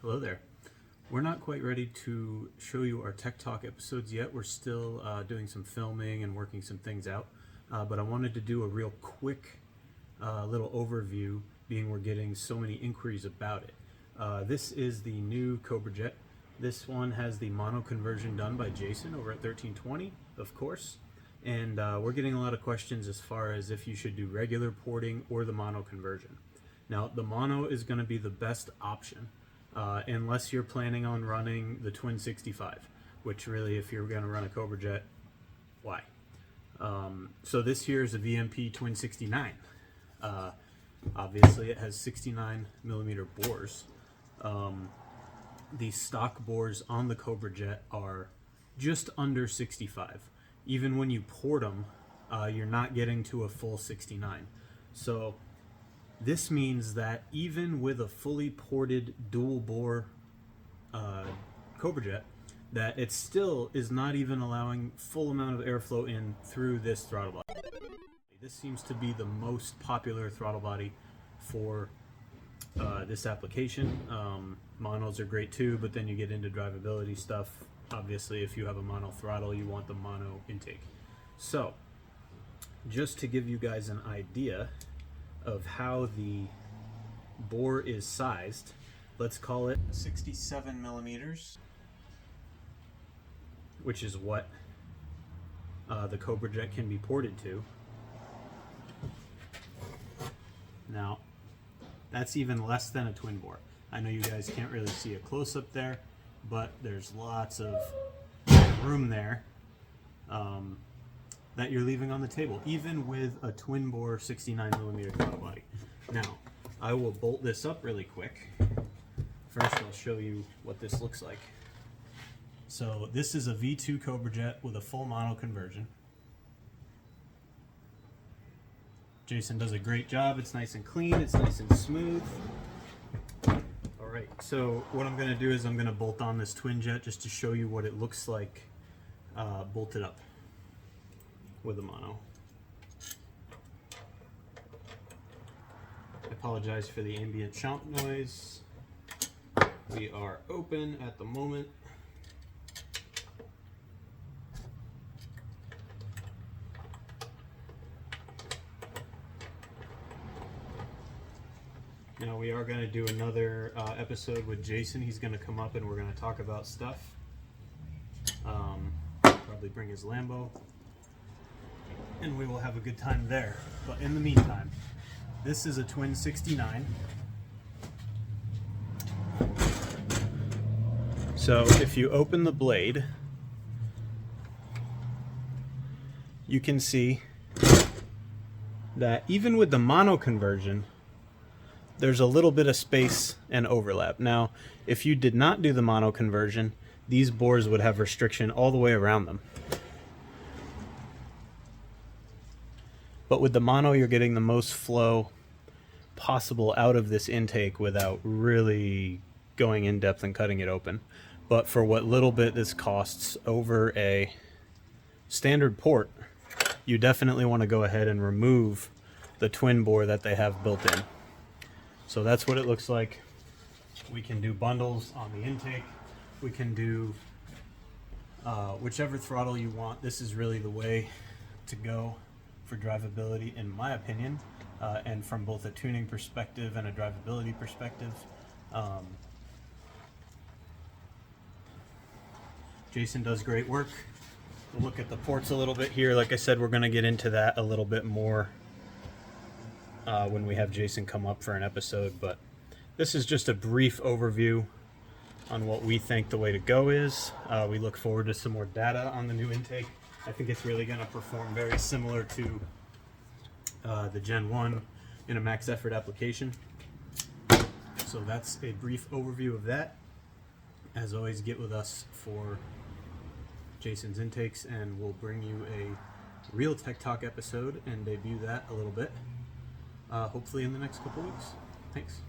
Hello there. We're not quite ready to show you our Tech Talk episodes yet. We're still doing some filming and working some things out. But I wanted to do a real quick little overview, being we're getting so many inquiries about it. This is the new Cobra Jet. This one has the mono conversion done by Jason over at 1320, of course. And we're getting a lot of questions as far as if you should do regular porting or the mono conversion. Now, the mono is going to be the best option. Unless you're planning on running the Twin 65, which really, if you're going to run a Cobra Jet, why? So this here is a VMP Twin 69. Obviously, it has 69 millimeter bores. The stock bores on the Cobra Jet are just under 65. Even when you port them, you're not getting to a full 69. So this means that even with a fully ported dual bore Cobra Jet, that it still is not even allowing full amount of airflow in through this throttle body. This seems to be the most popular throttle body for this application. Monos are great too, but then you get into drivability stuff. Obviously, if you have a mono throttle, you want the mono intake. So, just to give you guys an idea of how the bore is sized, let's call it 67 millimeters, which is what the Cobra Jet can be ported to. Now, that's even less than a twin bore. I know you guys can't really see a close-up there, but there's lots of room there that you're leaving on the table, even with a twin bore 69 millimeter throttle body. Now, I will bolt this up really quick. First, I'll show you what this looks like. So this is a V2 Cobra Jet with a full mono conversion. Jason does a great job. It's nice and clean. It's nice and smooth. All right, so what I'm gonna do is I'm gonna bolt on this twin jet just to show you what it looks like bolted up with a mono. I apologize for the ambient chomp noise. We are open at the moment. Now we are going to do another episode with Jason. He's going to come up and we're going to talk about stuff. Probably bring his Lambo. And we will have a good time there. But in the meantime, this is a Twin 69. So if you open the blade, you can see that even with the mono conversion, there's a little bit of space and overlap. Now, if you did not do the mono conversion, these bores would have restriction all the way around them. But with the mono, you're getting the most flow possible out of this intake without really going in depth and cutting it open. But for what little bit this costs over a standard port, you definitely want to go ahead and remove the twin bore that they have built in. So that's what it looks like. We can do bundles on the intake. We can do whichever throttle you want. This is really the way to go for drivability, in my opinion, and from both a tuning perspective and a drivability perspective. Jason does great work. We'll look at the ports a little bit here. Like I said, we're going to get into that a little bit more when we have Jason come up for an episode, but this is just a brief overview on what we think the way to go is. We look forward to some more data on the new intake. I think it's really going to perform very similar to the Gen 1 in a max effort application. So that's a brief overview of that. As always, get with us for Jason's intakes and we'll bring you a real Tech Talk episode and debut that a little bit, hopefully in the next couple weeks. Thanks.